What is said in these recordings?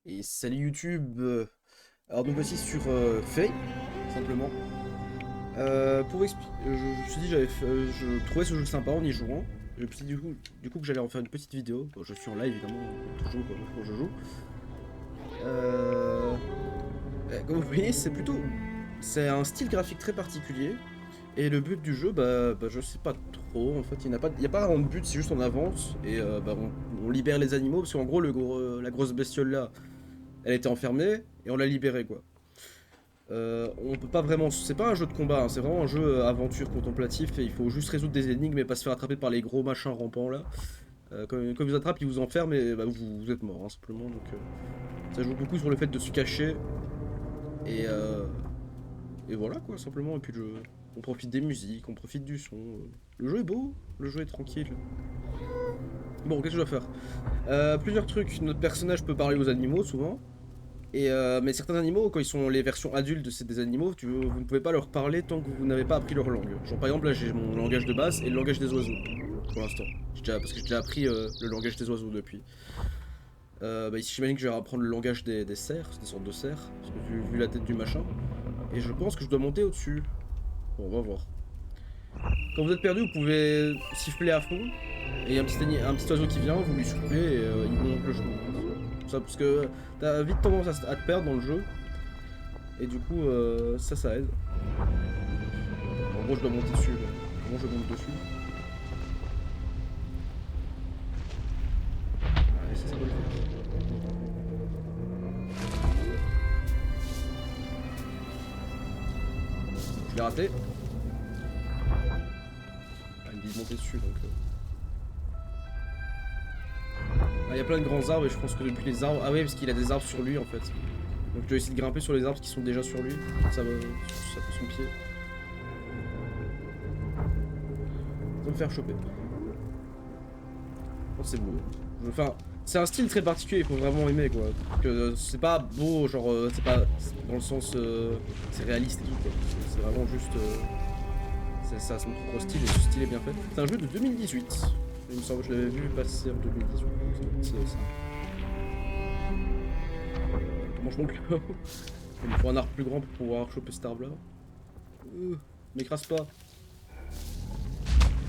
Et salut YouTube. Alors nous voici sur Faye, simplement. Je me suis dit je trouvais ce jeu sympa en y jouant. Je me suis dit du coup que j'allais en faire une petite vidéo. Bon, je suis en live évidemment, toujours quand je joue. Euh, Comme vous voyez, c'est un style graphique très particulier. Et le but du jeu, je sais pas trop. En fait, il n'y a pas vraiment de but, c'est juste on avance et on libère les animaux parce qu'en gros la grosse bestiole là, elle était enfermée et on l'a libérée quoi. On peut pas vraiment. C'est pas un jeu de combat, hein, c'est vraiment un jeu aventure contemplatif et il faut juste résoudre des énigmes et pas se faire attraper par les gros machins rampants là. Quand ils vous attrapent, ils vous enferment et vous êtes mort hein, simplement. Donc ça joue beaucoup sur le fait de se cacher et, euh, et voilà quoi simplement. Et puis on profite des musiques, on profite du son. Le jeu est beau, le jeu est tranquille. Bon, qu'est-ce que je dois faire? Plusieurs trucs. Notre personnage peut parler aux animaux souvent. Mais certains animaux, quand ils sont les versions adultes de des animaux, vous ne pouvez pas leur parler tant que vous n'avez pas appris leur langue. Genre par exemple là j'ai mon langage de base et le langage des oiseaux pour l'instant. Parce que j'ai déjà appris le langage des oiseaux depuis. Ici j'imagine que je vais apprendre le langage des cerfs, des sortes de cerfs, parce que vu la tête du machin. Et je pense que je dois monter au-dessus. Bon, on va voir. Quand vous êtes perdu, vous pouvez siffler à fond. Et il y a un petit oiseau qui vient, vous lui soufflez et il vous montre le chemin. Ça, parce que t'as vite tendance à te perdre dans le jeu. Et du coup, ça aide. En gros, je dois monter dessus. Là. Comment je monte dessus? Allez, ça doit le faire. Je l'ai raté. Ah, il me dit de monter dessus donc. Ah, il y a plein de grands arbres et je pense que depuis les arbres. Ah, ouais, parce qu'il a des arbres sur lui en fait. Donc je dois essayer de grimper sur les arbres qui sont déjà sur lui. Ça va. Ça fait son pied. Ça va me faire choper. Oh, c'est beau. Enfin, c'est un style très particulier, il faut vraiment aimer quoi. Que c'est pas beau, genre c'est pas dans le sens c'est réaliste et tout quoi. C'est vraiment juste ça a son propre style et ce style est bien fait. C'est un jeu de 2018. Il me semble que je l'avais vu passer en 2018. C'est ça. Comment je monte là? Il me faut un arc plus grand pour pouvoir choper cet arbre là. M'écrase pas.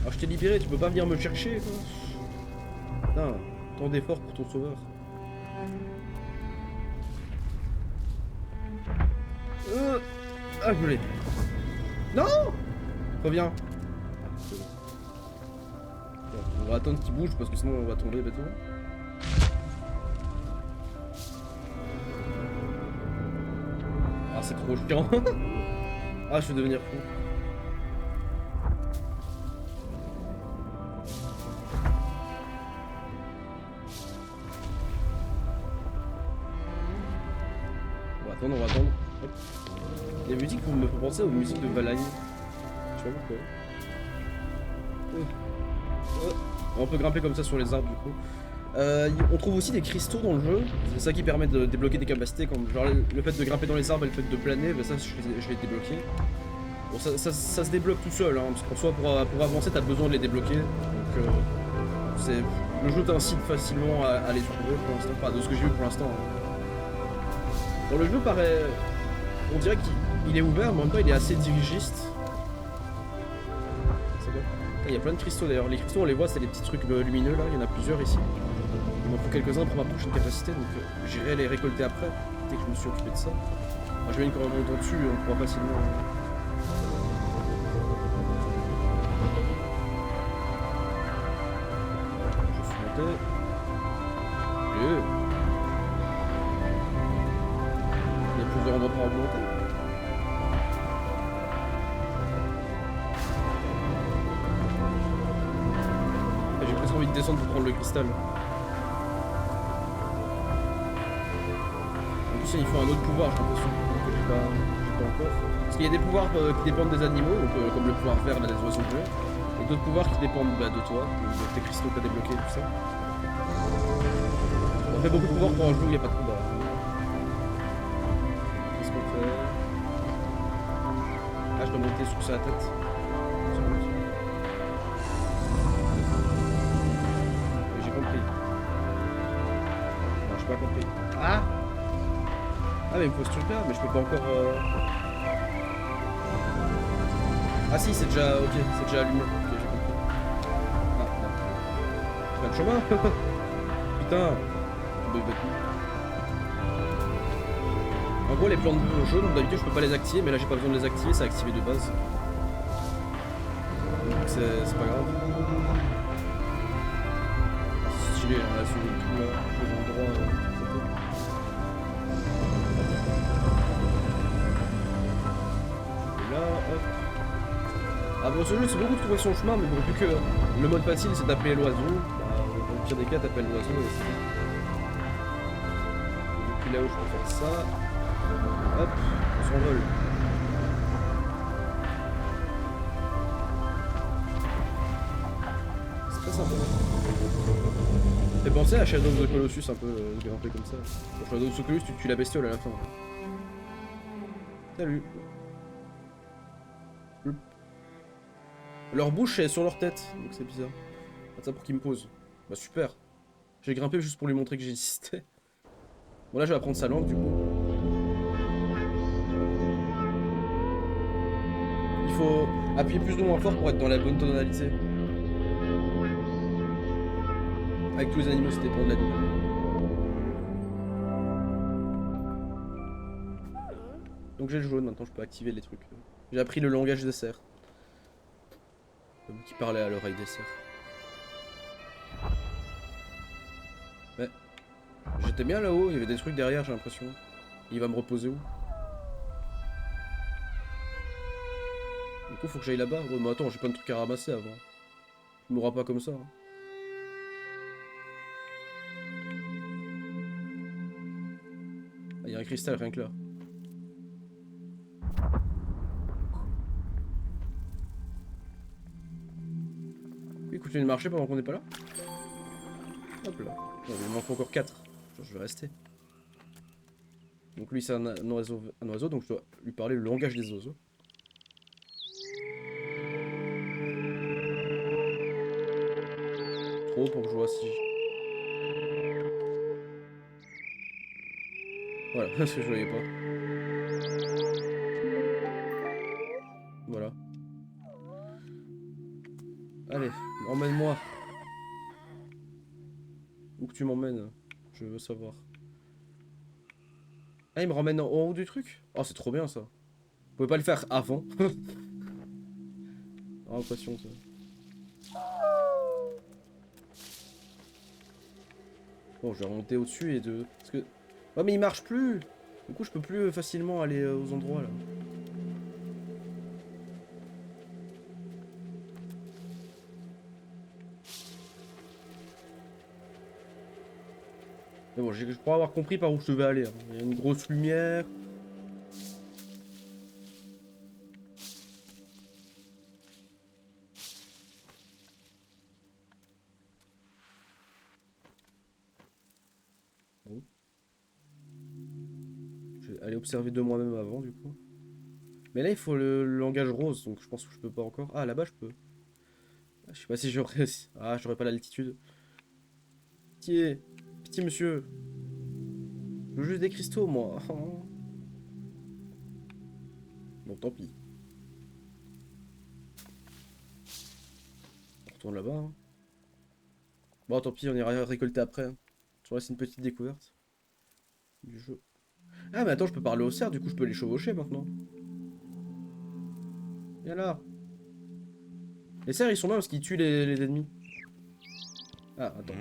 Alors je t'ai libéré, tu peux pas venir me chercher quoi. Putain, tant d'efforts pour ton sauveur. Ah, je l'ai. Non. Reviens. On va attendre qu'il bouge parce que sinon on va tomber bêtement. Ah, c'est trop chiant. Ah, je vais devenir fou. On va attendre. Hop. Les musiques me font penser aux musiques de Valheim. Je sais pas pourquoi. On peut grimper comme ça sur les arbres du coup. On trouve aussi des cristaux dans le jeu. C'est ça qui permet de débloquer des capacités comme genre le fait de grimper dans les arbres et le fait de planer. Ça je l'ai débloqué. Bon ça se débloque tout seul hein, parce qu'en soi pour avancer t'as besoin de les débloquer. Donc le jeu t'incite facilement à les trouver pour l'instant. Enfin de ce que j'ai vu pour l'instant. Hein. Bon, le jeu paraît. On dirait qu'il est ouvert, mais en même temps il est assez dirigiste. Il y a plein de cristaux d'ailleurs. Les cristaux, on les voit, c'est des petits trucs lumineux là. Il y en a plusieurs ici. Il m'en faut quelques-uns pour ma prochaine capacité, donc j'irai les récolter après, dès que je me suis occupé de ça. Moi, je vais une quand même montant dessus, on pourra facilement. Je suis monté. Il y a plusieurs endroits pour remonter. J'ai presque envie de descendre pour prendre le cristal. En plus, il faut un autre pouvoir, j'ai l'impression que j'ai pas encore. Parce qu'il y a des pouvoirs qui dépendent des animaux, donc, comme le pouvoir vert là, des oiseaux bleus, et d'autres pouvoirs qui dépendent de toi, de tes cristaux que tu as débloqués, tout ça. On fait beaucoup de pouvoirs pour un jeu où il n'y a pas de combat. Qu'est-ce qu'on fait? Ah, je dois monter sur sa tête. J'ai compris. Non, j'ai pas compris. Ah! Ah mais il me faut ce truc là, mais je peux pas encore... Ah si c'est déjà... ok, c'est déjà allumé. Ok j'ai compris. Ah non. Pas le chemin. Putain. En gros les plantes jaunes d'habitude je peux pas les activer, mais là j'ai pas besoin de les activer, c'est activé de base. Donc c'est pas grave. C'est stylé, on a suivi tout là, les endroits là, hop. Ah bon ce jeu c'est beaucoup de trouver son chemin, mais bon vu que le mode facile c'est d'appeler l'oiseau, bah, dans le pire des cas t'appelles l'oiseau et c'est... Depuis là où je peux faire ça, hop, on s'envole. C'est très sympa. Fait penser à Shadow of the Colossus un peu, grimper comme ça. Dans Shadow of the Colossus tu tues la bestiole à la fin. Salut. Leur bouche est sur leur tête, donc c'est bizarre. Pas ça pour qu'ils me posent. Bah super. J'ai grimpé juste pour lui montrer que j'existais. Bon là je vais apprendre sa langue du coup. Il faut appuyer plus ou moins fort pour être dans la bonne tonalité. Avec tous les animaux, ça dépend de l'animal. Donc j'ai le jaune, maintenant je peux activer les trucs. J'ai appris le langage des cerfs. Qui parlait à l'oreille des cerfs. Ouais. J'étais bien là-haut, il y avait des trucs derrière j'ai l'impression. Il va me reposer où? Du coup faut que j'aille là-bas. Ouais mais attends, j'ai plein de trucs à ramasser avant. Il m'aura pas comme ça. Hein. Ah, il y a un cristal rien que là. Il continue de marcher pendant qu'on n'est pas là. Hop là. Non, il me manque encore 4. Genre, je vais rester. Donc lui c'est un oiseau, donc je dois lui parler le langage des oiseaux. Trop pour que je vois si... Voilà, parce que je voyais pas. Voilà. Allez, emmène-moi. Où que tu m'emmènes? Je veux savoir. Ah, il me ramène en haut du truc? Oh, c'est trop bien ça. Vous pouvez pas le faire avant? Ah, impression ça. Bon, je vais remonter au-dessus et de... Parce que... Ouais, mais il marche plus! Du coup, je peux plus facilement aller aux endroits là. Mais bon, je crois avoir compris par où je devais aller. Hein. Il y a une grosse lumière. Bon. Je vais aller observer de moi-même avant du coup. Mais là, il faut le langage rose, donc je pense que je peux pas encore. Ah, là-bas, je peux. Ah, je sais pas si j'aurais... Ah, j'aurais pas l'altitude. Pitié. Pitié, monsieur. Je veux juste des cristaux, moi. Bon, tant pis. On retourne là-bas. Hein. Bon, tant pis, on ira récolter après. Hein. Je reste une petite découverte du jeu. Ah, mais attends, je peux parler aux cerfs, du coup, je peux les chevaucher maintenant. Viens là. Les cerfs, ils sont là parce qu'ils tuent les ennemis. Ah, attends.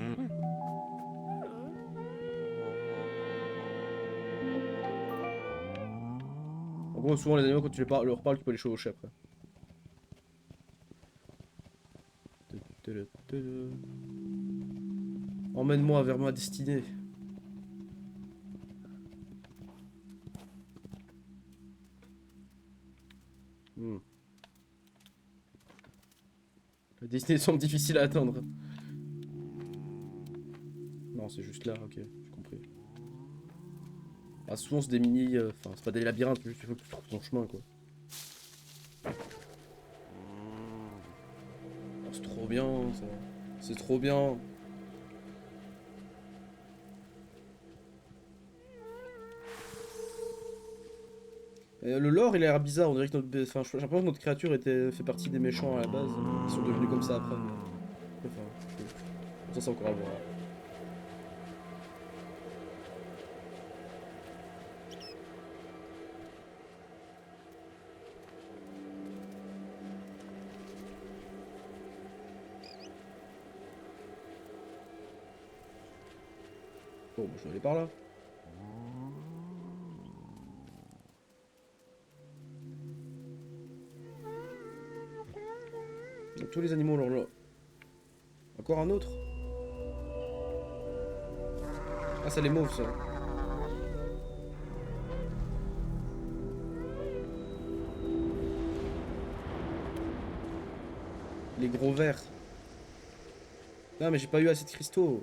En gros, souvent, les animaux, quand tu leur parles, tu peux les chevaucher après. Emmène-moi vers ma destinée. La destinée semble difficile à atteindre. Non, c'est juste là, ok, j'ai compris. Ah, souvent, c'est des mini... Enfin, c'est pas des labyrinthes, juste il faut que tu trouves ton chemin, quoi. Oh, c'est trop bien, ça. C'est trop bien. Le lore, il a l'air bizarre. On dirait que notre, enfin, j'ai l'impression que notre créature était fait partie des méchants à la base. Ils sont devenus comme ça après. Enfin, ça c'est encore à voir. Bon, bah, je vais aller par là. Donc, tous les animaux là. Encore un autre. Ah, ça les mauves ça. Les gros vers. Non, mais j'ai pas eu assez de cristaux.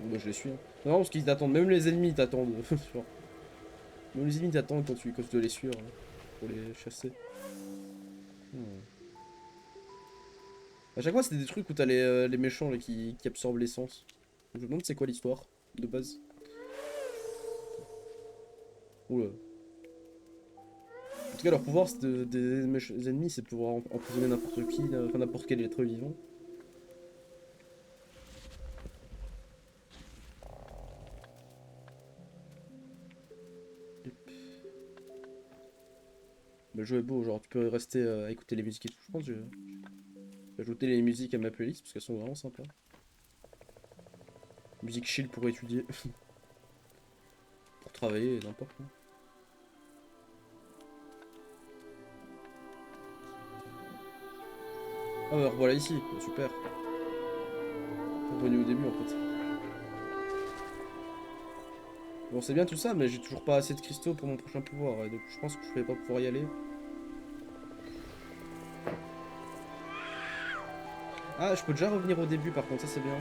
Bon, bah, je les suis. Hein. Non, parce qu'ils t'attendent. Même les ennemis t'attendent. Genre, même les ennemis t'attendent quand tu dois les suivre. Hein, pour les chasser. Hmm. À chaque fois, c'était des trucs où t'as les méchants là, qui absorbent l'essence. Je me demande c'est quoi l'histoire de base. Oula. En tout cas, leur pouvoir des ennemis, c'est de pouvoir emprisonner n'importe qui, enfin n'importe quel être vivant. Le jeu est beau, genre tu peux rester à écouter les musiques et tout. Je pense que je vais ajouter les musiques à ma playlist parce qu'elles sont vraiment sympas. Musique chill pour étudier, pour travailler, n'importe quoi. Ah bah voilà ici, super. Revenu au début en fait. Bon c'est bien tout ça, mais j'ai toujours pas assez de cristaux pour mon prochain pouvoir, et donc je pense que je vais pas pouvoir y aller. Ah, je peux déjà revenir au début par contre, ça c'est bien.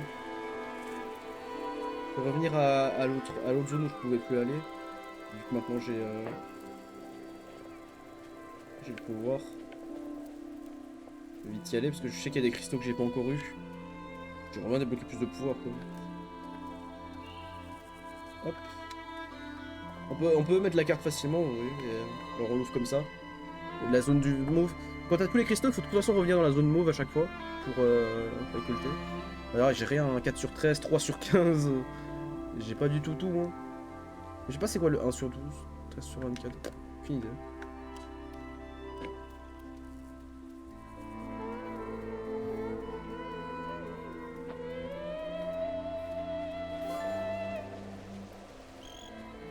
Je peux revenir à l'autre zone où je pouvais plus aller. Vu que maintenant j'ai le pouvoir. Je vais vite y aller parce que je sais qu'il y a des cristaux que j'ai pas encore eu. J'aimerais bien débloquer plus de pouvoir quoi. Hop. On peut mettre la carte facilement, oui, et alors on l'ouvre comme ça. Et la zone du mauve. Quand t'as tous les cristaux, il faut de toute façon revenir dans la zone mauve à chaque fois pour récolter. Alors j'ai rien, 4 sur 13, 3 sur 15. J'ai pas du tout tout moi. Je sais pas c'est quoi le 1 sur 12, 13 sur 24. Aucune idée.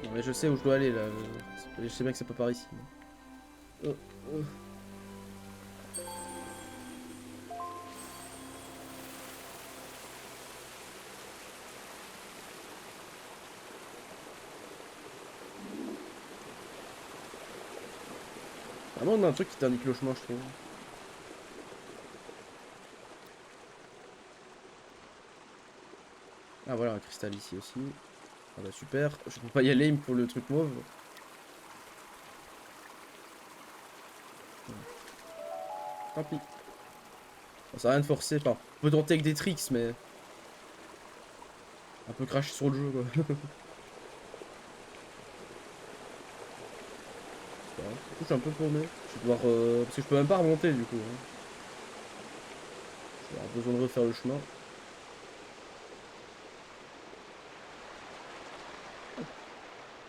Non, mais je sais où je dois aller là. Je sais bien que c'est pas par ici. Oh, oh. Vraiment on a un truc qui t'indique le chemin je trouve. Ah voilà un cristal ici aussi. Ah bah super, je peux pas y aller, il me faut le truc mauve. Tant pis. Ça sert à rien de forcer, enfin, on peut tenter avec des tricks mais... Un peu cracher sur le jeu quoi. Du coup je suis un peu paumé. Je vais devoir... Parce que je peux même pas remonter du coup. Hein. Je vais avoir besoin de refaire le chemin.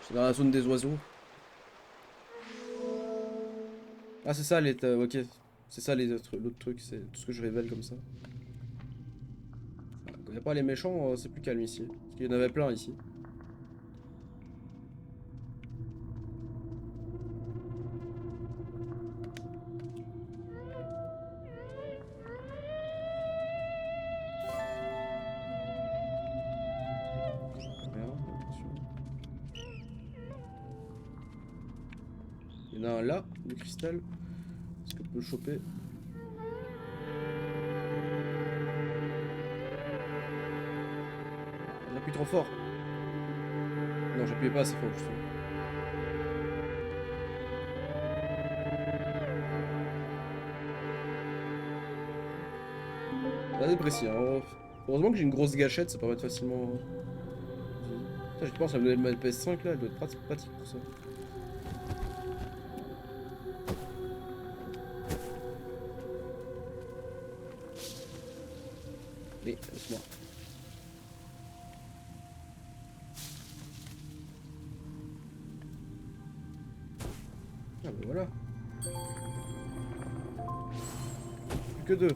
C'est dans la zone des oiseaux. Ah c'est ça les... Ok. C'est ça l'autre truc, c'est tout ce que je révèle comme ça. Quand il n'y a pas les méchants, c'est plus calme ici. Parce qu'il y en avait plein ici. Rien, j'ai l'impression. Il y en a un là, le cristal. Est-ce qu'on peut le choper? On appuie trop fort. Non, j'appuyais pas assez fort justement. déprécié, hein. Heureusement que j'ai une grosse gâchette, ça permet de facilement... Putain, j'ai pensé à me donner ma PS5 là, elle doit être pratique pour ça. Mais, laisse-moi. Ah bah voilà. Plus que deux.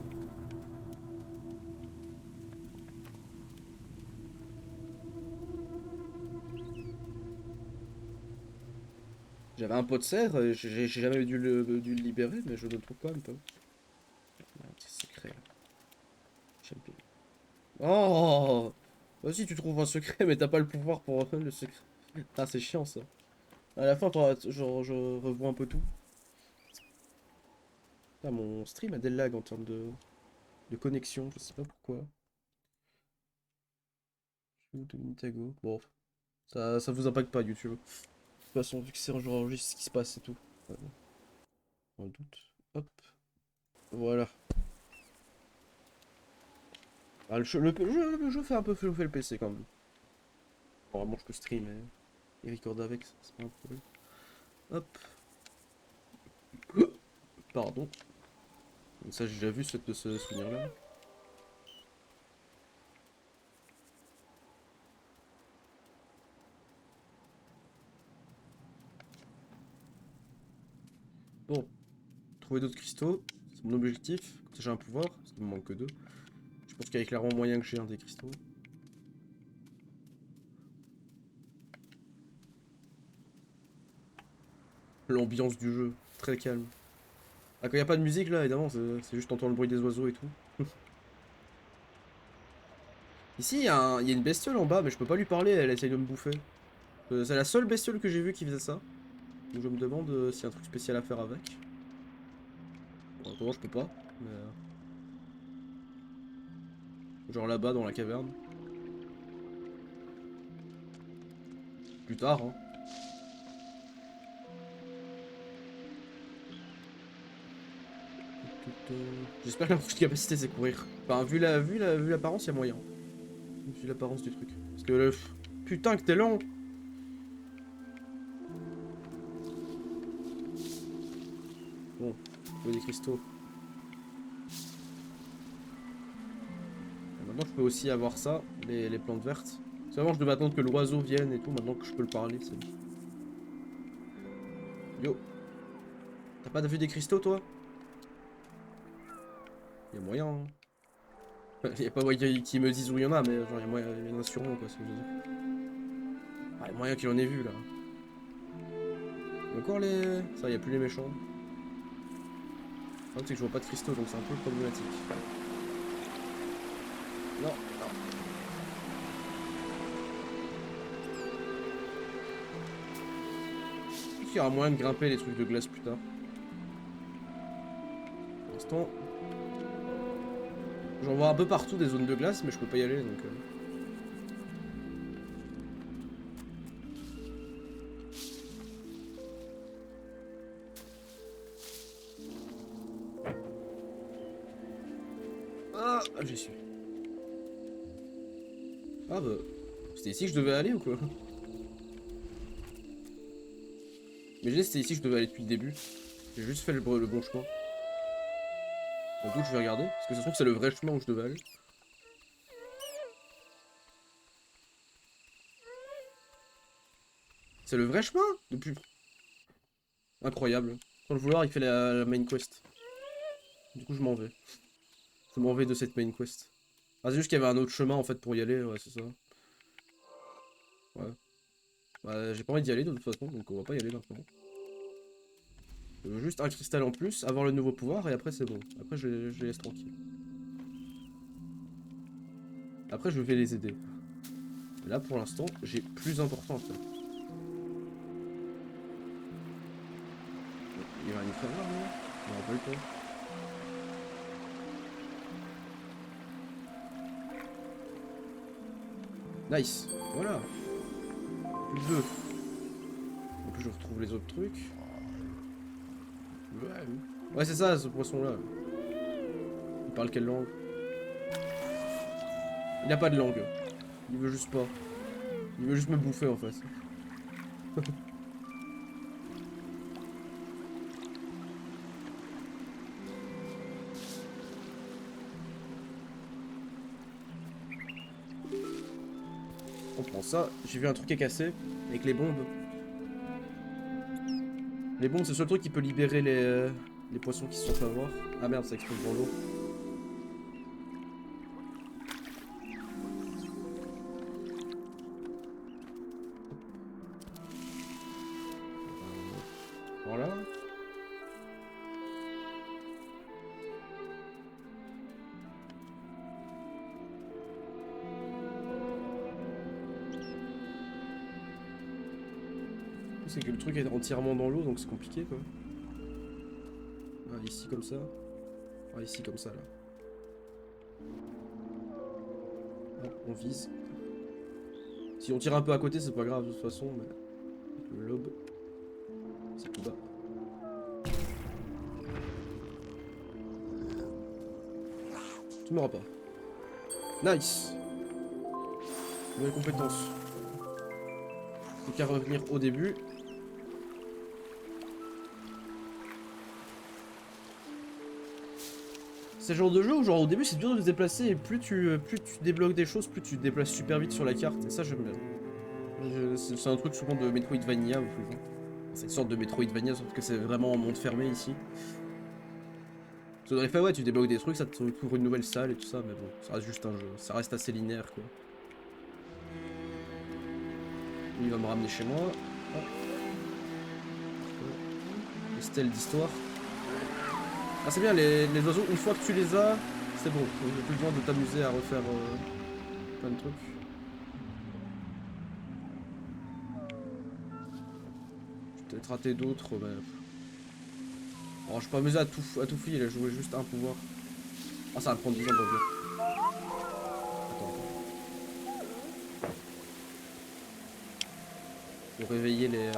J'avais un pot de serre, j'ai jamais dû le libérer, mais je le trouve quand même pas. Ah, c'est secret là. J'aime bien. Oh! Vas-y, tu trouves un secret, mais t'as pas le pouvoir pour le secret. Ah, c'est chiant ça. À la fin, je revois un peu tout. Ah, mon stream a des lags en termes de connexion, je sais pas pourquoi. De Nitago. Bon, ça vous impacte pas YouTube. De toute façon, vu que c'est j'enregistre ce qui se passe et tout. Ouais, on doute. Hop. Voilà. Ah, le jeu fait un peu chauffer le PC quand même. Bon, vraiment, je peux stream et recorder avec, c'est pas un problème. Hop. Pardon. Donc ça, j'ai déjà vu ce souvenir-là. Bon, trouver d'autres cristaux, c'est mon objectif. Comme ça, j'ai un pouvoir, parce qu'il me manque que deux. Je pense qu'il y a clairement moyen que j'ai un des cristaux. L'ambiance du jeu, très calme. Ah, quand il n'y a pas de musique là, évidemment, c'est juste t'entends le bruit des oiseaux et tout. Ici, il y a une bestiole en bas, mais je peux pas lui parler, elle essaye de me bouffer. C'est la seule bestiole que j'ai vue qui faisait ça. Donc je me demande s'il y a un truc spécial à faire avec. Bon, attends, je peux pas. Mais, genre là-bas, dans la caverne. Plus tard, hein. J'espère que la prochaine capacité c'est courir. Enfin, vu l'apparence, il y a moyen. Vu l'apparence du truc. Parce que putain que t'es lent. Bon, faut des cristaux. Et maintenant, je peux aussi avoir ça, les plantes vertes. C'est vraiment, je devais attendre que l'oiseau vienne et tout. Maintenant que je peux le parler, c'est bon. Yo, t'as pas vu des cristaux, toi? Il y a moyen, hein. Il y a pas moyen qu'ils me disent où il y en a, mais genre, il y a moyen, il y en a sûrement, quoi, ce que je veux dire. Ah, il y a moyen qu'il en ait vu, là. Encore les... Ça, il y a plus les méchants. Le problème, c'est que je vois pas de cristaux, donc c'est un peu problématique. Non, non. Est-ce qu'il y aura moyen de grimper les trucs de glace plus tard? Pour l'instant, j'en vois un peu partout des zones de glace, mais je peux pas y aller, donc... Ah, j'y suis. Ah bah... C'était ici que je devais aller ou quoi? Imaginez c'était ici que je devais aller depuis le début. J'ai juste fait le bon chemin. En tout, je vais regarder. Parce que ça se trouve que c'est le vrai chemin où je devais aller. C'est le vrai chemin depuis... Incroyable. Sans le vouloir, il fait la main quest. Du coup, je m'en vais. Je m'en vais de cette main quest. Ah, c'est juste qu'il y avait un autre chemin en fait pour y aller, ouais, c'est ça. Ouais. Bah, j'ai pas envie d'y aller de toute façon, donc on va pas y aller maintenant. Je veux juste un cristal en plus, avoir le nouveau pouvoir, et après c'est bon. Après, je les laisse tranquilles. Après, je vais les aider. Et là, pour l'instant, j'ai plus important à faire. Il va rien faire là, non? Je me rappelle pas. Nice, voilà. Plus de 2. En plus, je retrouve les autres trucs. Ouais, c'est ça, ce poisson-là. Il parle quelle langue? Il a pas de langue. Il veut juste pas. Il veut juste me bouffer en fait. On prend ça. J'ai vu un truc à casser avec les bombes. Les bombes, c'est le seul truc qui peut libérer les poissons qui se sont fait avoir. Ah merde, ça explose dans l'eau. Voilà. C'est que le truc est entièrement dans l'eau, donc c'est compliqué quoi. Ah, ici comme ça. Ah, ici comme ça là. Ah, on vise. Si on tire un peu à côté, c'est pas grave de toute façon, mais le lobe, c'est tout bas. Tu m'auras pas. Nice. Nouvelle compétence. Plus qu'à revenir au début. C'est le genre de jeu où genre au début c'est dur de se déplacer et plus tu débloques des choses, plus tu te déplaces super vite sur la carte et ça j'aime bien. C'est un truc souvent de Metroidvania ou plus. C'est une sorte de Metroidvania sauf que c'est vraiment en monde fermé ici. Dans les faits ouais tu débloques des trucs, ça te ouvre une nouvelle salle et tout ça mais bon ça reste juste un jeu, ça reste assez linéaire quoi. Lui il va me ramener chez moi. Oh. Les stèles d'histoire. Ah c'est bien, les oiseaux, une fois que tu les as, c'est bon. Il n'y a plus besoin de t'amuser à refaire plein de trucs. Je vais peut-être rater d'autres, mais... Oh, je suis pas amusé à tout fouiller, là, je jouais juste un pouvoir. Ah ça va me prendre 10 ans de revenir. Attends. Pour réveiller les...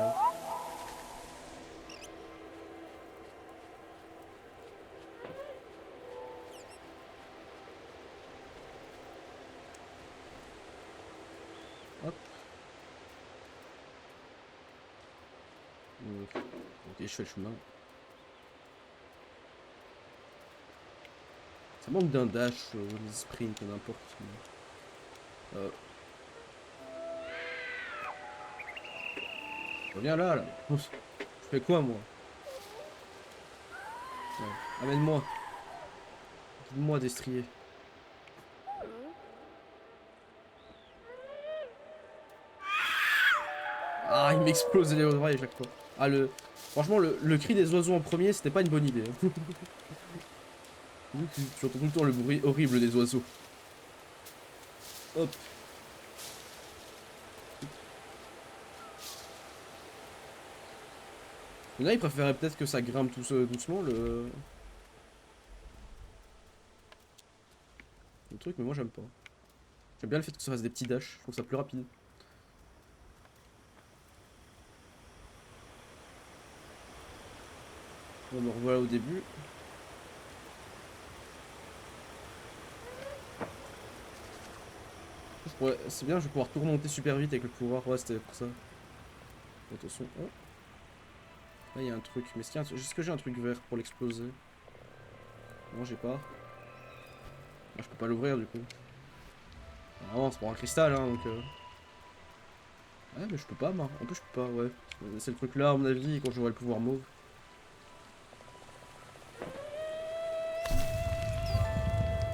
Hop. Ok, je fais le chemin. Ça manque d'un dash, des sprints, n'importe. Reviens là. Je fais quoi moi? Ouais. Amène-moi. Guide-moi destrier. Ah, il m'explose les oreilles à chaque fois. Ah, franchement, le cri des oiseaux en premier, c'était pas une bonne idée. Hein. Tu entends tout le temps le bruit horrible des oiseaux. Hop. Là, il préférait peut-être que ça grimpe tout doucement, le truc, mais moi j'aime pas. J'aime bien le fait que ça fasse des petits dashs, je trouve ça plus rapide. Bon, me revoilà au début. C'est bien, je vais pouvoir tout remonter super vite avec le pouvoir. Ouais, c'était pour ça. Attention. Oh. Là, il y a un truc. Mais est-ce que j'ai un truc vert pour l'exploser? Non, j'ai pas. Ah, je peux pas l'ouvrir du coup. Ah non, c'est pour un cristal, hein, donc... Ouais, mais je peux pas, moi. En plus, je peux pas, ouais. C'est le truc là, à mon avis, quand j'aurai le pouvoir mauve.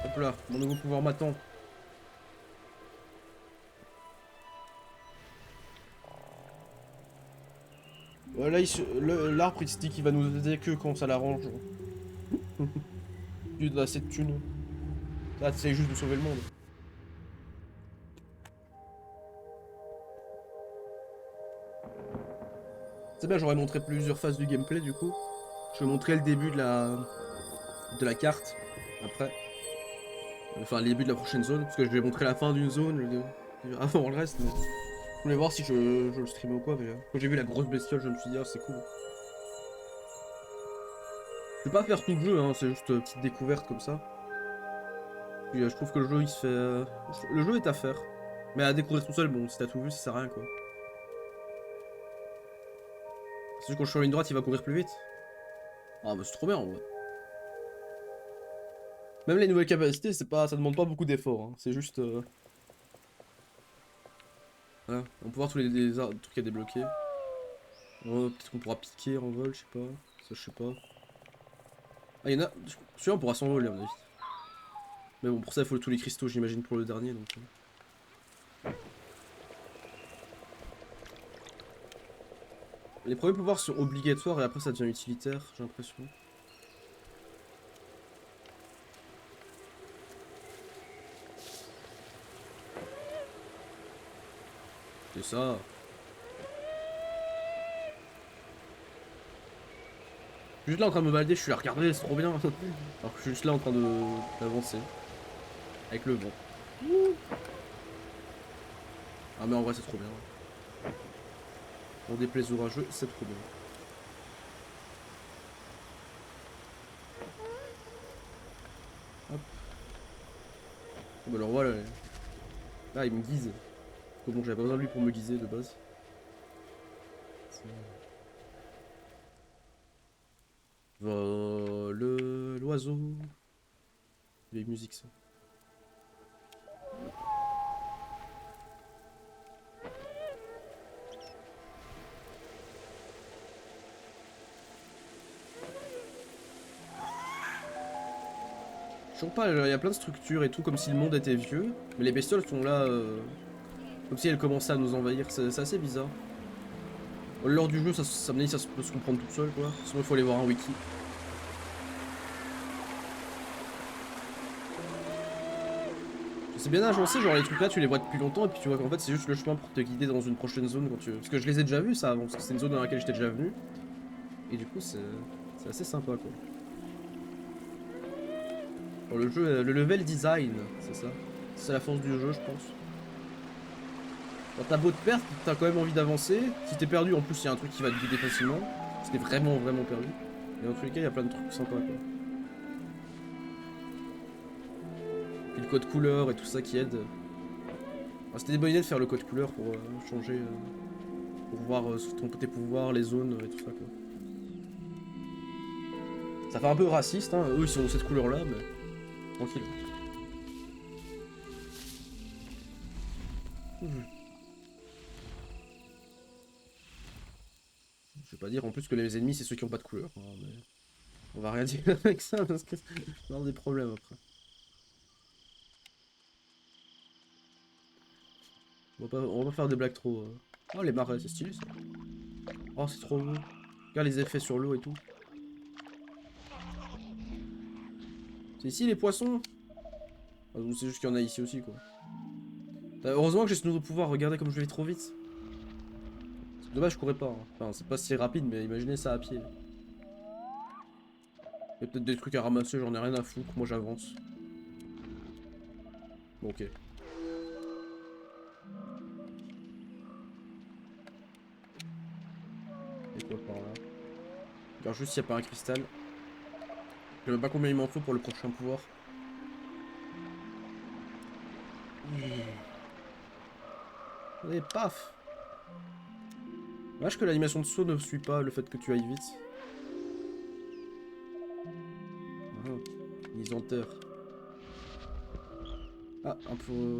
Hop là, mon nouveau pouvoir m'attend. Voilà, l'arbre il se dit qu'il va nous aider que quand ça l'arrange. Il donne assez de thunes. Là, c'est juste de sauver le monde. C'est bien, j'aurais montré plusieurs phases du gameplay du coup. Je vais montrer le début de la carte après. Enfin, le début de la prochaine zone, parce que je vais montrer la fin d'une zone avant le reste. Mais... Je voulais voir si je le streamais ou quoi. Mais quand j'ai vu la grosse bestiole, je me suis dit, ah, c'est cool. Je vais pas faire tout le jeu, hein, c'est juste une petite découverte comme ça. je trouve que le jeu il se fait... Le jeu est à faire. Mais à découvrir tout seul, bon, si t'as tout vu, ça sert à rien quoi. C'est juste quand je suis en ligne droite, il va courir plus vite. Ah bah c'est trop bien en vrai. Même les nouvelles capacités, c'est pas, ça demande pas beaucoup d'efforts. Hein. C'est juste... Voilà. On peut voir tous les trucs à débloquer. Peut-être qu'on pourra piquer en vol, je sais pas. Ça, je sais pas. Ah, il y en a... Celui-là, on pourra s'envoler à mon avis. Mais bon, pour ça, il faut tous les cristaux, j'imagine, pour le dernier, donc... Les premiers pouvoirs sont obligatoires et après ça devient utilitaire, j'ai l'impression. C'est ça. Je suis juste là en train de me balader, je suis là, regardez, c'est trop bien. Alors que je suis juste là en train d'avancer. Avec le vent. Ah mais en vrai c'est trop bien. On déplaise orageux, c'est trop bien. Hop. Bah alors voilà. Là il me guise. Parce que bon j'avais pas besoin de lui pour me guiser de base. L'oiseau. Les musiques ça. Je sais pas, il y a plein de structures et tout, comme si le monde était vieux. Mais les bestioles sont là, comme si elles commençaient à nous envahir. C'est assez bizarre. Lors du jeu, ça me dit ça peut se comprendre tout seul, quoi. Sinon, il faut aller voir un wiki. C'est bien agencé, genre les trucs là, tu les vois depuis longtemps, et puis tu vois qu'en fait, c'est juste le chemin pour te guider dans une prochaine zone quand tu veux. Parce que je les ai déjà vus, ça, avant, parce que c'est une zone dans laquelle j'étais déjà venu. Et du coup, c'est assez sympa, quoi. Bon, le jeu, le level design, c'est ça. C'est la force du jeu, je pense. Quand t'as beau te perdre, t'as quand même envie d'avancer. Si t'es perdu, en plus, il y a un truc qui va te guider facilement. Si t'es vraiment, vraiment perdu. Et dans tous les cas, il y a plein de trucs sympas, quoi. Puis le code couleur et tout ça qui aide. Enfin, c'était des bonnes idées de faire le code couleur pour changer. Pour voir tes pouvoirs, les zones et tout ça, quoi. Ça fait un peu raciste, hein. Eux, ils sont cette couleur-là, mais tranquille. Je vais pas dire en plus que les ennemis c'est ceux qui ont pas de couleur. Hein, mais... On va rien dire avec ça parce que on va avoir des problèmes après. On va pas faire des blagues trop. Oh les marais, c'est stylé ça. Oh c'est trop beau. Regarde les effets sur l'eau et tout. C'est ici les poissons. Ah, c'est juste qu'il y en a ici aussi quoi. Heureusement que j'ai ce nouveau pouvoir, regardez comme je vais trop vite. C'est dommage je courais pas. Hein. Enfin c'est pas si rapide mais imaginez ça à pied. Il y a peut-être des trucs à ramasser, j'en ai rien à foutre, moi j'avance. Bon ok. Et quoi par là? Regarde juste s'il n'y a pas un cristal. Je sais même pas combien il m'en faut pour le prochain pouvoir. Et paf! Dommage que l'animation de saut ne suit pas le fait que tu ailles vite. Mise en terre. Ah, un peu...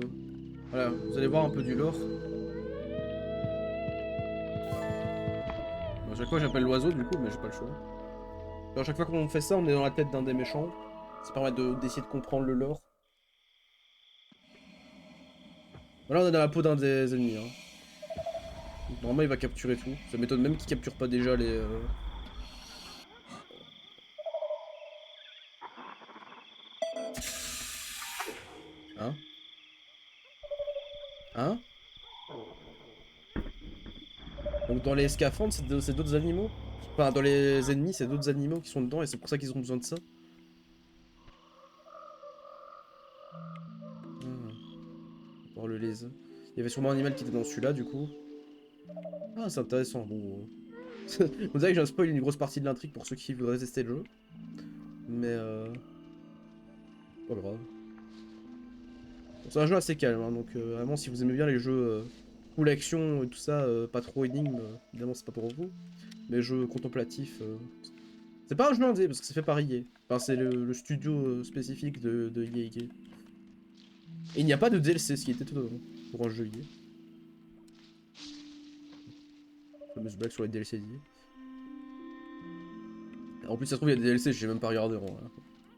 Voilà, vous allez voir un peu du lore. À chaque fois j'appelle l'oiseau du coup, mais j'ai pas le choix. À chaque fois qu'on fait ça, on est dans la tête d'un des méchants. Ça permet d'essayer de comprendre le lore. Voilà, on est dans la peau d'un des ennemis. Hein. Donc, normalement il va capturer tout. Ça m'étonne même qu'il capture pas déjà les... Hein? Hein? Donc dans les scaphandres, c'est d'autres animaux? Enfin, dans les ennemis, c'est d'autres animaux qui sont dedans et c'est pour ça qu'ils ont besoin de ça. Voir le lézard. Il y avait sûrement un animal qui était dans celui-là, du coup. Ah, c'est intéressant. Bon, on dirait que j'ai un spoil une grosse partie de l'intrigue pour ceux qui voudraient tester le jeu. Mais pas grave. C'est un jeu assez calme, hein, donc vraiment si vous aimez bien les jeux full action et tout ça, pas trop énigmes, évidemment c'est pas pour vous. Mais jeux contemplatifs, c'est pas un jeu indé parce que c'est fait par EA. Enfin c'est le studio spécifique de EA. Et il n'y a pas de DLC, ce qui était étonnant pour un jeu EA. Fameuse blague sur les DLC d'EA. En plus ça se trouve il y a des DLC, j'ai même pas regardé en vrai.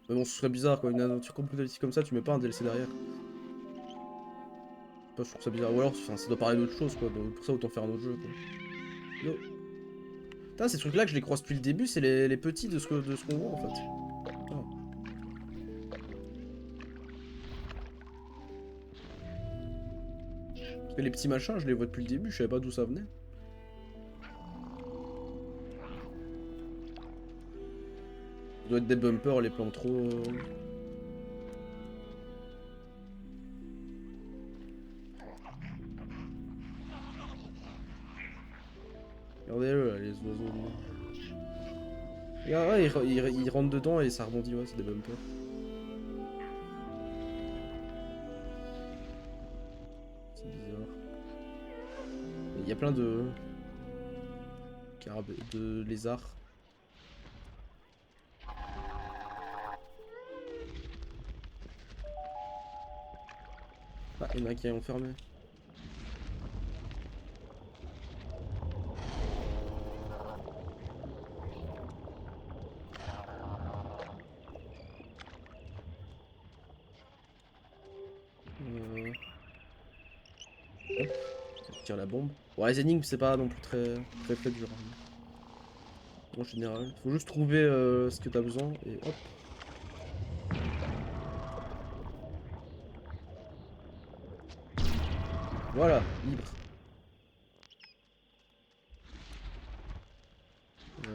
Mais bon ce serait bizarre quoi, une aventure contemplative comme ça, tu mets pas un DLC derrière. Pas, je trouve ça bizarre. Ou alors, enfin, ça doit parler d'autre chose, quoi. Donc, pour ça, autant faire un autre jeu, quoi. Yo. Putain, ces trucs-là que je les croise depuis le début, c'est les petits de ce qu'on voit, en fait. Ah. Parce que les petits machins, je les vois depuis le début, je savais pas d'où ça venait. Ça doit être des bumpers, les plans trop... Regardez-le, là, les oiseaux. Regarde, ouais, ils rentrent dedans et ça rebondit, ouais, c'est des bumpers. C'est bizarre. Il y a plein de... de lézards. Ah, il y en a qui est enfermé. Hop, on tire la bombe. Bon, les énigmes, c'est pas non plus très dur, hein. En général, faut juste trouver ce que t'as besoin et hop. Voilà, libre.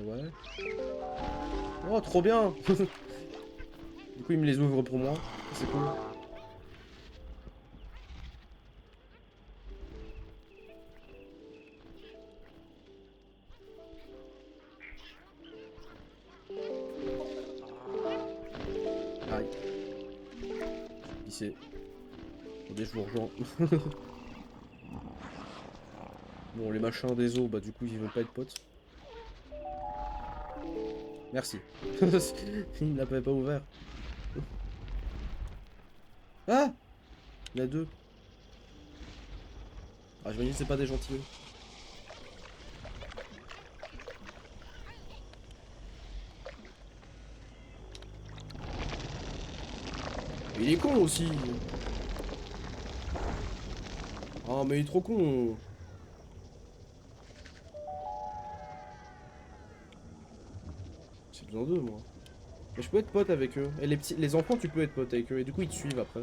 Ouais. Oh, trop bien. Du coup, il me les ouvre pour moi. C'est cool. Aïe. Ici. Attendez, je vous rejoins. Bon, les machins des eaux, bah du coup, ils veulent pas être potes. Merci. Il ne l'avait pas ouvert. Ah! Il y en a deux. Ah, je me dis, c'est pas des gentils. Mais il est con aussi. Ah, mais il est trop con. J'ai besoin d'eux, moi. Mais je peux être pote avec eux. Et les enfants, tu peux être pote avec eux. Et du coup, ils te suivent après.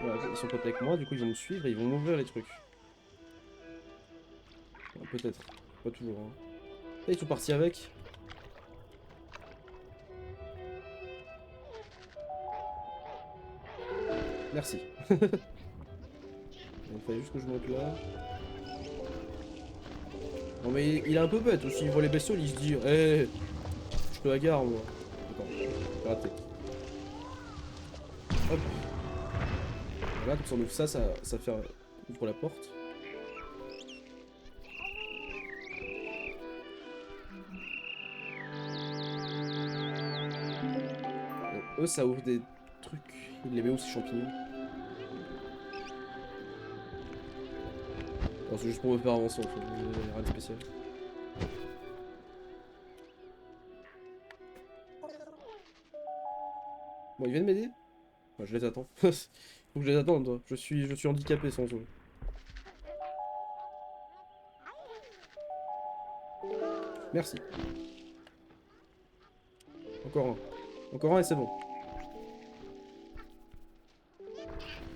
Voilà, ils sont potes avec moi, du coup, ils vont me suivre et ils vont m'ouvrir les trucs. Ouais, peut-être. Pas toujours, hein. Et ils sont partis avec. Merci. Il fallait juste que je monte là. Non mais il est un peu bête aussi, il voit les bestioles, il se dit eh, je te la gare moi. Attends, j'ai raté. Hop. Voilà, comme ça on ouvre ça, ça fait ouvre la porte. Bon, eux ça ouvre des trucs. Il les met où ces champignons? Non, c'est juste pour me faire avancer en fait, rien de spécial. Bon, ils viennent m'aider? Ouais, je les attends. Faut que je les attende, toi. Je suis handicapé sans eux. Merci. Encore un. Encore un et c'est bon.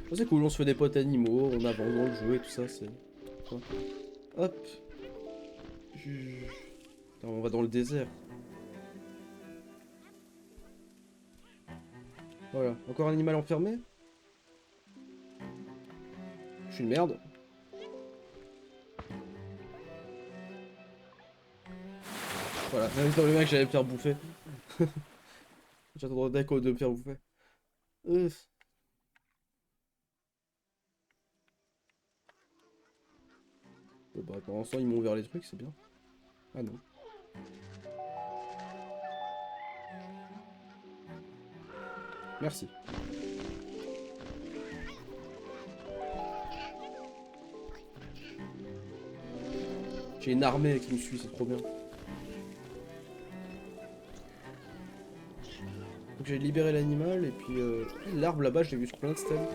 Oh, c'est cool, on se fait des potes animaux, on avance dans le jeu et tout ça, c'est... Hop. Putain, on va dans le désert. Voilà, encore un animal enfermé. Je suis une merde. Voilà, dans le mec j'allais me faire bouffer. J'attendrai Dako de me faire bouffer. Ouf. Bon, bah pour l'instant ils m'ont ouvert les trucs, c'est bien. Ah non. Merci. J'ai une armée qui me suit, c'est trop bien. Donc j'ai libéré l'animal et puis l'arbre là-bas, je l'ai vu sur plein de stèles.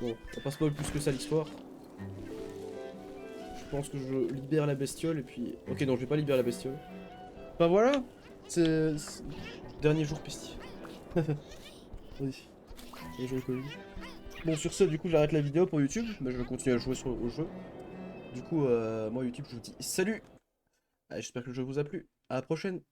Bon, on passe pas plus que ça l'histoire. Je pense que je libère la bestiole et puis... Ok, non, je vais pas libérer la bestiole. Bah voilà, c'est... Dernier jour pestif. Oui, et je reconnais. Bon, sur ce, du coup, j'arrête la vidéo pour YouTube, mais je vais continuer à jouer au jeu. Du coup, moi, YouTube, je vous dis salut! J'espère que le jeu vous a plu. À la prochaine!